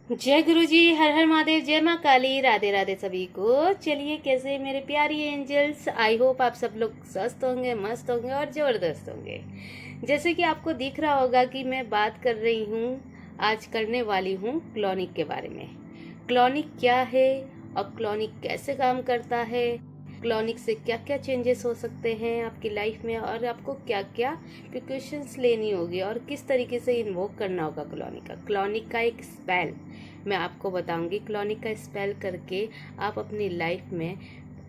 जय गुरु जी, हर हर महादेव, जय माँ काली, राधे राधे सभी को। चलिए, कैसे मेरे प्यारी एंजल्स, आई होप आप सब लोग स्वस्थ होंगे, मस्त होंगे और ज़बरदस्त होंगे। जैसे कि आपको दिख रहा होगा कि मैं बात कर रही हूँ, आज करने वाली हूँ क्लोनिक के बारे में। क्लोनिक क्या है और क्लोनिक कैसे काम करता है, क्लोनिक से क्या क्या चेंजेस हो सकते हैं आपकी लाइफ में, और आपको क्या क्या प्रिकॉशंस लेनी होगी और किस तरीके से इन्वोक करना होगा क्लोनिक का एक स्पेल मैं आपको बताऊंगी। क्लोनिक का स्पेल करके आप अपनी लाइफ में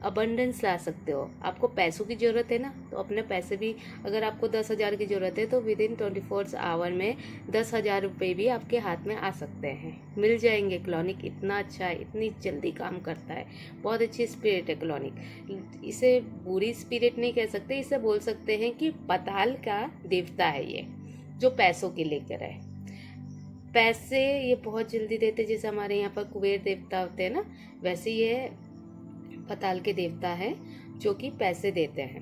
अबंडेंस ला सकते हो। आपको पैसों की ज़रूरत है ना, तो अपने पैसे भी, अगर आपको 10,000 की ज़रूरत है तो विद इन 24 आवर में 10,000 रुपये भी आपके हाथ में आ सकते हैं, मिल जाएंगे। क्लोनिक इतना अच्छा है, इतनी जल्दी काम करता है, बहुत अच्छी स्पिरिट है क्लोनिक। इसे बुरी स्पिरिट नहीं कह सकते, इसे बोल सकते हैं कि पाताल का देवता है ये, जो पैसों के लेकर है। पैसे ये बहुत जल्दी देते, जैसे हमारे यहाँ पर कुबेर देवता होते हैं ना, वैसे ये पाताल के देवता है जो कि पैसे देते हैं,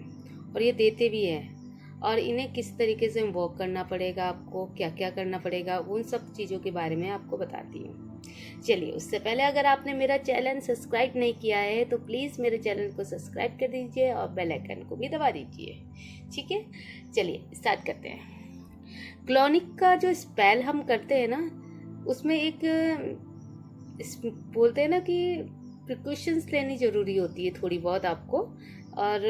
और ये देते भी हैं। और इन्हें किस तरीके से इन्वोक करना पड़ेगा, आपको क्या क्या करना पड़ेगा, उन सब चीज़ों के बारे में आपको बताती हूँ। चलिए, उससे पहले अगर आपने मेरा चैनल सब्सक्राइब नहीं किया है तो प्लीज़ मेरे चैनल को सब्सक्राइब कर दीजिए और बेल आइकन को भी दबा दीजिए, ठीक है। चलिए स्टार्ट करते हैं। क्लोनिक का जो स्पेल हम करते हैं ना, उसमें एक बोलते हैं ना कि प्रिकॉशंस लेनी ज़रूरी होती है थोड़ी बहुत आपको। और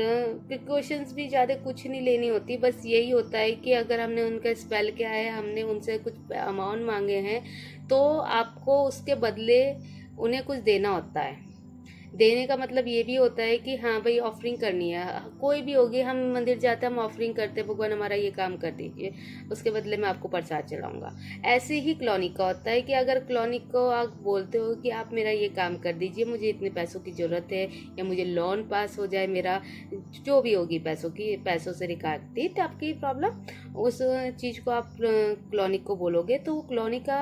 प्रिकॉशंस भी ज़्यादा कुछ नहीं लेनी होती, बस यही होता है कि अगर हमने उनका स्पेल किया है, हमने उनसे कुछ अमाउंट मांगे हैं, तो आपको उसके बदले उन्हें कुछ देना होता है। देने का मतलब ये भी होता है कि हाँ भाई, ऑफरिंग करनी है, कोई भी होगी। हम मंदिर जाते हैं, हम ऑफरिंग करते हैं, भगवान हमारा ये काम कर दीजिए, उसके बदले में आपको प्रसाद चढ़ाऊंगा। ऐसे ही क्लोनिक का होता है कि अगर क्लोनिक को आप बोलते हो कि आप मेरा ये काम कर दीजिए, मुझे इतने पैसों की ज़रूरत है, या मुझे लोन पास हो जाए, मेरा जो भी होगी पैसों से रिलेटेड आपकी प्रॉब्लम, उस चीज़ को आप क्लोनिक को बोलोगे तो क्लोनिक का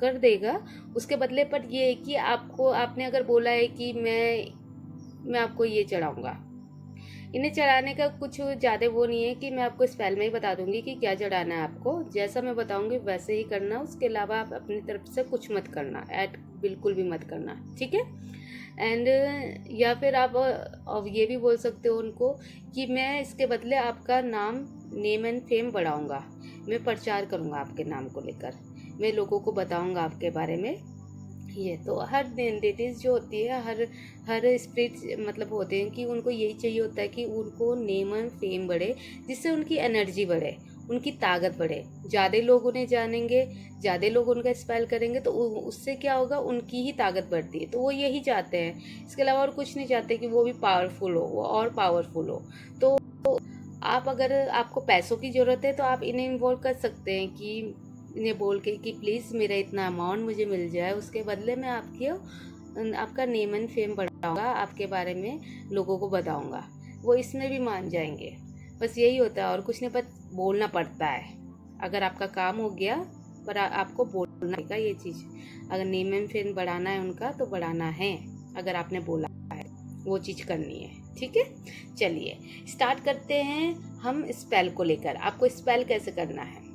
कर देगा। उसके बदले पर ये है कि आपने अगर बोला है कि मैं आपको ये चढ़ाऊंगा, इन्हें चढ़ाने का कुछ ज़्यादा वो नहीं है कि मैं आपको स्पेल में ही बता दूंगी कि क्या चढ़ाना है आपको। जैसा मैं बताऊंगी वैसे ही करना, उसके अलावा आप अपनी तरफ से कुछ मत करना, ऐड बिल्कुल भी मत करना, ठीक है। एंड या फिर आप ये भी बोल सकते हो उनको कि मैं इसके बदले आपका नेम एंड फेम बढ़ाऊंगा, मैं प्रचार करूंगा आपके नाम को लेकर, मैं लोगों को बताऊंगा आपके बारे में। ये तो हर डेटीज जो होती है, हर स्पिरिट मतलब होते हैं कि उनको यही चाहिए होता है कि उनको नेम एंड फेम बढ़े, जिससे उनकी एनर्जी बढ़े, उनकी ताकत बढ़े, ज़्यादा लोग उन्हें जानेंगे, ज़्यादा लोग उनका स्पेल करेंगे, तो उससे क्या होगा, उनकी ही ताकत बढ़ती है। तो वो यही चाहते हैं, इसके अलावा और कुछ नहीं चाहते कि वो भी पावरफुल हो, वो और पावरफुल हो। तो आप, अगर आपको पैसों की ज़रूरत है तो आप इन्हें इन्वॉल्व कर सकते हैं कि इन्हें बोल के कि प्लीज़ मेरा इतना अमाउंट मुझे मिल जाए, उसके बदले मैं आपका नेम एंड फेम बढ़ाऊंगा, आपके बारे में लोगों को बताऊंगा। वो इसमें भी मान जाएंगे। बस यही होता है, और कुछ नहीं, पर बोलना पड़ता है। अगर आपका काम हो गया, पर आपको बोलना पड़ेगा ये चीज़। अगर नेम एंड फेम बढ़ाना है उनका तो बढ़ाना है, अगर आपने बोला है वो चीज़ करनी है, ठीक है। चलिए स्टार्ट करते हैं हम स्पेल को लेकर। आपको स्पेल कैसे करना है,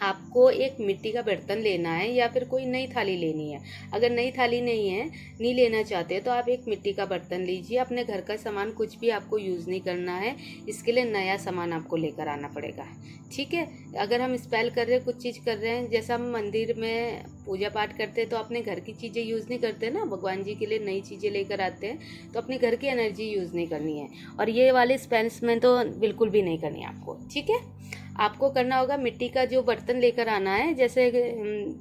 आपको एक मिट्टी का बर्तन लेना है या फिर कोई नई थाली लेनी है। अगर नई थाली नहीं लेना चाहते तो आप एक मिट्टी का बर्तन लीजिए। अपने घर का सामान कुछ भी आपको यूज़ नहीं करना है, इसके लिए नया सामान आपको लेकर आना पड़ेगा, ठीक है। अगर हम स्पेल कर रहे हैं, कुछ चीज़ कर रहे हैं, जैसा हम मंदिर में पूजा पाठ करते हैं तो अपने घर की चीज़ें यूज़ नहीं करते ना, भगवान जी के लिए नई चीज़ें लेकर आते हैं, तो अपने घर की एनर्जी यूज़ नहीं करनी है। और ये वाले स्पेल्स में तो बिल्कुल भी नहीं करनी है आपको, ठीक है। आपको करना होगा, मिट्टी का जो बर्तन लेकर आना है, जैसे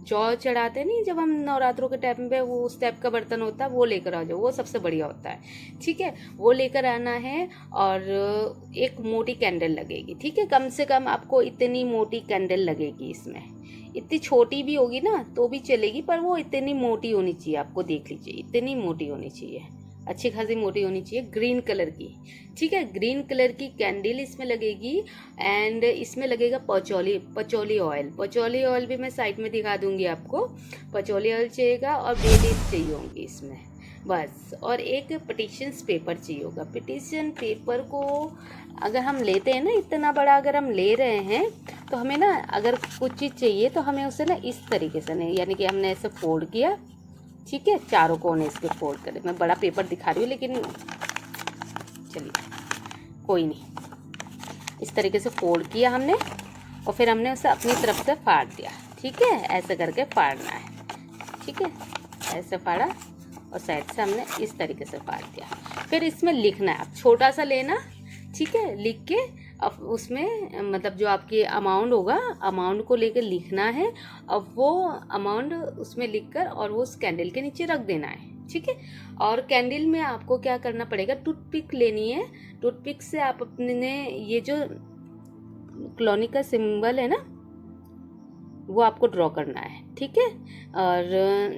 जौ चढ़ाते नहीं जब हम नवरात्रों के टाइम पे, वो उस टाइप का बर्तन होता है, वो लेकर आ जाओ, वो सबसे बढ़िया होता है, ठीक है। वो लेकर आना है, और एक मोटी कैंडल लगेगी, ठीक है। कम से कम आपको इतनी मोटी कैंडल लगेगी इसमें, इतनी छोटी भी होगी ना तो भी चलेगी, पर वो इतनी मोटी होनी चाहिए, आपको देख लीजिए, इतनी मोटी होनी चाहिए, अच्छी खासी मोटी होनी चाहिए, ग्रीन कलर की, ठीक है। ग्रीन कलर की कैंडल इसमें लगेगी। एंड इसमें लगेगा पचौली ऑयल भी मैं साइड में दिखा दूंगी आपको। पचौली ऑयल चाहिएगा और बे लीफ चाहिए होंगी इसमें। बस। और एक पिटिशन्स पेपर चाहिए होगा। पिटिशन पेपर को अगर हम लेते हैं ना, इतना बड़ा अगर हम ले रहे हैं, तो हमें ना अगर कुछ चीज़ चाहिए तो हमें उसे ना इस तरीके से नहीं, यानी कि हमने ऐसे फोल्ड किया, ठीक है, चारों कोने इसके फोल्ड करें। मैं बड़ा पेपर दिखा रही हूँ लेकिन चलिए कोई नहीं, इस तरीके से फोल्ड किया हमने और फिर हमने उसे अपनी तरफ से फाड़ दिया, ठीक है, ऐसे करके फाड़ना है, ठीक है, ऐसे फाड़ा और साइड से हमने इस तरीके से फाड़ दिया। फिर इसमें लिखना है, आप छोटा सा लेना, ठीक है, लिख के अब उसमें मतलब जो आपकी अमाउंट होगा, अमाउंट को लेकर लिखना है। अब वो अमाउंट उसमें लिखकर और वो उस कैंडल के नीचे रख देना है, ठीक है। और कैंडल में आपको क्या करना पड़ेगा, टूथपिक लेनी है। टूथपिक से आप अपने ये जो क्लोनिक का सिंबल है ना, वो आपको ड्रॉ करना है, ठीक है। और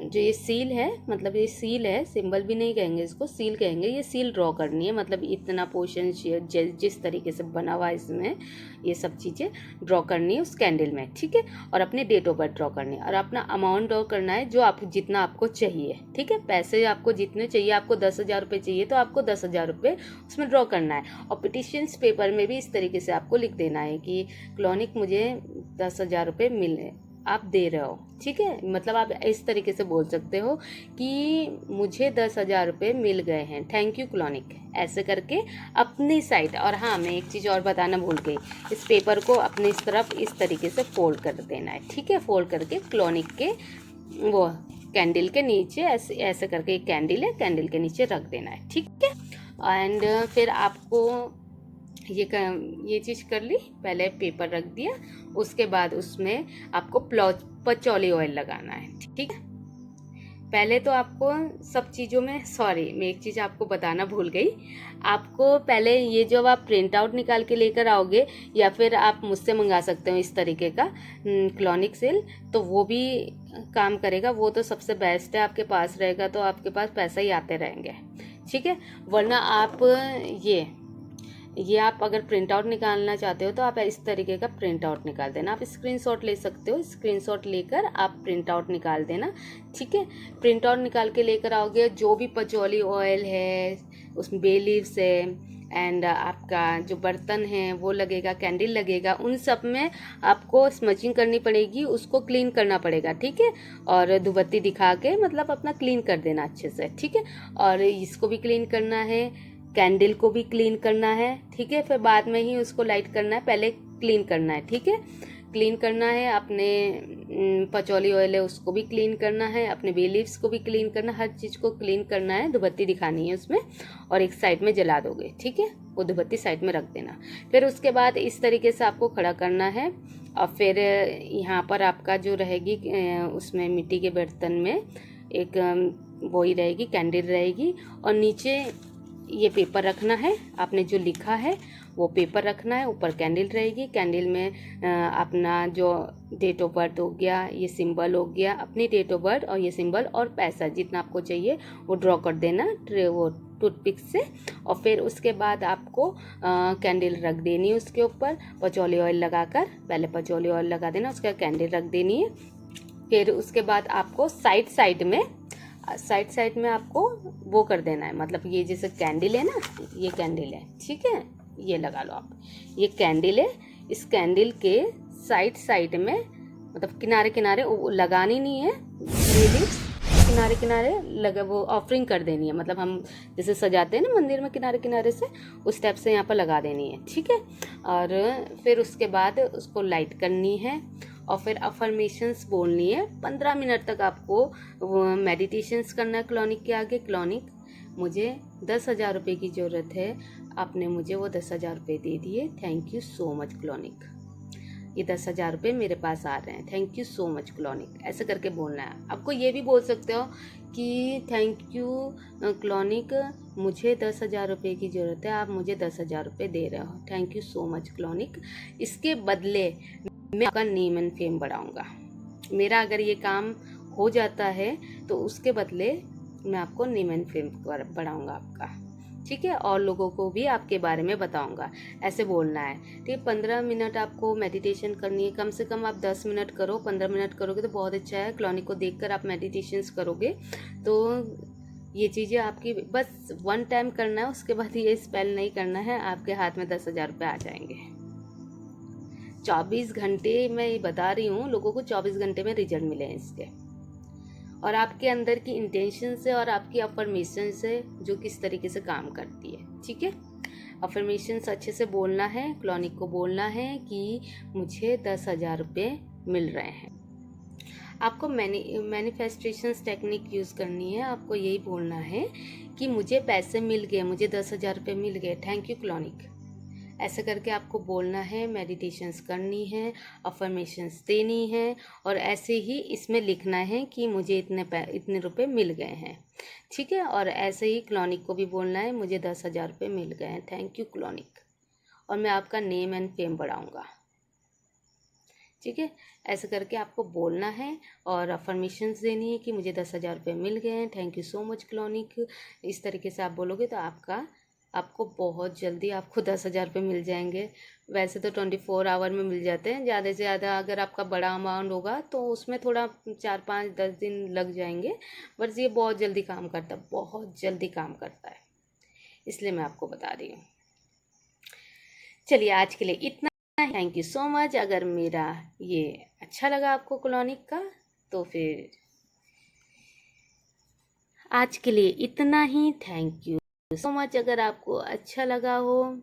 जो ये सील है, मतलब ये सील है, सिंबल भी नहीं कहेंगे इसको, सील कहेंगे, ये सील ड्रॉ करनी है। मतलब इतना पोर्शन जिस तरीके से बना हुआ है इसमें, ये सब चीज़ें ड्रॉ करनी है उस कैंडल में, ठीक है। और अपनी डेट ऑफ बर्थ ड्रॉ करनी है और अपना अमाउंट ड्रॉ करना है, जो आप जितना आपको चाहिए, ठीक है। पैसे आपको जितने चाहिए, आपको 10,000 रुपये चाहिए तो आपको 10,000 रुपये उसमें ड्रॉ करना है। और पिटिशन्स पेपर में भी इस तरीके से आपको लिख देना है कि क्लोनिक मुझे 10,000 रुपये मिले, आप दे रहे हो, ठीक है। मतलब आप इस तरीके से बोल सकते हो कि मुझे 10,000 रुपये मिल गए हैं, थैंक यू क्लोनिक, ऐसे करके अपनी साइड। और हाँ, मैं एक चीज़ और बताना भूल गई, इस पेपर को अपनी इस तरफ इस तरीके से फोल्ड कर देना है, ठीक है। फोल्ड करके क्लोनिक के वो कैंडल के नीचे ऐसे ऐसे करके, एक कैंडल है, कैंडल के नीचे रख देना है, ठीक है। एंड फिर आपको ये चीज़ कर ली, पहले पेपर रख दिया, उसके बाद उसमें आपको पचौली ऑयल लगाना है, ठीक है। पहले तो आपको सब चीज़ों में, सॉरी मैं एक चीज़ आपको बताना भूल गई, आपको पहले ये जो आप प्रिंट आउट निकाल के लेकर आओगे या फिर आप मुझसे मंगा सकते हो इस तरीके का क्लोनिक सेल, तो वो भी काम करेगा, वो तो सबसे बेस्ट है। आपके पास रहेगा तो आपके पास पैसा ही आते रहेंगे, ठीक है। वरना आप ये आप अगर प्रिंट आउट निकालना चाहते हो तो आप इस तरीके का प्रिंट आउट निकाल देना। आप स्क्रीनशॉट ले सकते हो, स्क्रीनशॉट लेकर आप प्रिंट आउट निकाल देना, ठीक है। प्रिंट आउट निकाल के लेकर आओगे, जो भी पचौली ऑयल है, उसमें बे लीव्स है, एंड आपका जो बर्तन है वो लगेगा, कैंडल लगेगा, उन सब में आपको स्मचिंग करनी पड़ेगी, उसको क्लीन करना पड़ेगा, ठीक है। और धूपबत्ती दिखा के मतलब अपना क्लीन कर देना अच्छे से, ठीक है। और इसको भी क्लीन करना है, कैंडल को भी क्लीन करना है, ठीक है। फिर बाद में ही उसको लाइट करना है, पहले क्लीन करना है, ठीक है। क्लीन करना है, अपने पचौली ऑयल है उसको भी क्लीन करना है, अपने बे लीव्स को भी क्लीन करना, हर चीज़ को क्लीन करना है। धूपबत्ती दिखानी है उसमें और एक साइड में जला दोगे, ठीक है, वो धूपबत्ती साइड में रख देना। फिर उसके बाद इस तरीके से आपको खड़ा करना है और फिर यहाँ पर आपका जो रहेगी उसमें मिट्टी के बर्तन में एक वही रहेगी, कैंडल रहेगी, और नीचे ये पेपर रखना है, आपने जो लिखा है वो पेपर रखना है, ऊपर कैंडल रहेगी, कैंडल में अपना जो डेट ऑफ बर्थ हो गया, ये सिंबल हो गया, अपनी डेट ऑफ बर्थ और ये सिंबल और पैसा जितना आपको चाहिए वो ड्रॉ कर देना वो टूथपिक से। और फिर उसके बाद आपको कैंडल रख देनी है उसके ऊपर, पचौली ऑयल लगाकर, पहले पचौली ऑयल लगा देना, उसके बाद कैंडल रख देनी है। फिर उसके बाद आपको साइड साइड में आपको वो कर देना है, मतलब ये जैसे कैंडल है ना, ये कैंडल है, ठीक है, ये लगा लो आप, ये कैंडल है, इस कैंडल के साइड में मतलब किनारे किनारे लगानी नहीं है, किनारे किनारे लगा वो ऑफरिंग कर देनी है, मतलब हम जैसे सजाते हैं ना मंदिर में किनारे किनारे से, उस टाइप से यहाँ पर लगा देनी है, ठीक है। और फिर उसके बाद उसको लाइट करनी है और फिर अफर्मेशंस बोलनी है। 15 मिनट तक आपको मेडिटेशंस करना है क्लोनिक के आगे। क्लोनिक, मुझे 10,000 रुपये की ज़रूरत है, आपने मुझे वो 10,000 रुपये दे दिए, thank you so much clonic, ये 10,000 रुपये मेरे पास आ रहे हैं, thank you so much clonic, ऐसे करके बोलना है। आपको ये भी बोल सकते हो कि थैंक यू क्लोनिक, मुझे 10,000 रुपये की ज़रूरत है, आप मुझे 10,000 रुपये दे रहे हो, thank you so much clonic, इसके बदले मैं आपका नेम एंड फेम बढ़ाऊँगा। मेरा अगर ये काम हो जाता है तो उसके बदले मैं आपको नेम एंड फेम बढ़ाऊँगा आपका, ठीक है, और लोगों को भी आपके बारे में बताऊंगा, ऐसे बोलना है, ठीक है। 15 मिनट आपको मेडिटेशन करनी है, कम से कम आप 10 मिनट करो, 15 मिनट करोगे तो बहुत अच्छा है। क्लोनिक को देखकर आप मेडिटेशंस करोगे तो ये चीज़ें आपकी बस 1 टाइम करना है, उसके बाद ये स्पेल नहीं करना है, आपके हाथ में 10,000 रुपये आ जाएंगे। 24 घंटे मैं ये बता रही हूँ, लोगों को 24 घंटे में रिजल्ट मिले हैं इसके। और आपके अंदर की इंटेंशन से और आपकी अफर्मेशन से जो किस तरीके से काम करती है, ठीक है। अफर्मेशंस अच्छे से बोलना है, क्लॉनिक को बोलना है कि मुझे 10,000 रुपये मिल रहे हैं। आपको मैनिफेस्टेशंस टेक्निक यूज़ करनी है। आपको यही बोलना है कि मुझे पैसे मिल गए, मुझे 10,000 रुपये मिल गए, थैंक यू क्लॉनिक। ऐसे करके आपको बोलना है, मेडिटेशंस करनी है, अफर्मेशंस देनी है, और ऐसे ही इसमें लिखना है कि मुझे इतने रुपए मिल गए हैं, ठीक है। और ऐसे ही क्लॉनिक को भी बोलना है, मुझे 10,000 रुपये मिल गए हैं, थैंक यू क्लॉनिक, और मैं आपका नेम एंड फेम बढ़ाऊँगा, ठीक है। ऐसे करके आपको बोलना है और अफर्मेशंस देनी है कि मुझे 10,000 रुपये मिल गए हैं, thank you so much clonic. इस तरीके से आप बोलोगे तो आपको बहुत जल्दी आपको 10,000 रुपये मिल जाएंगे। वैसे तो 24 आवर में मिल जाते हैं, ज़्यादा से ज़्यादा अगर आपका बड़ा अमाउंट होगा तो उसमें थोड़ा 4-5-10 दिन लग जाएंगे, बट ये बहुत जल्दी काम करता है, बहुत जल्दी काम करता है, इसलिए मैं आपको बता रही हूँ। चलिए आज के लिए इतना, थैंक यू सो मच। अगर मेरा ये अच्छा लगा आपको क्लॉनिक का, तो फिर आज के लिए इतना ही, थैंक यू सो मच। अगर आपको अच्छा लगा हो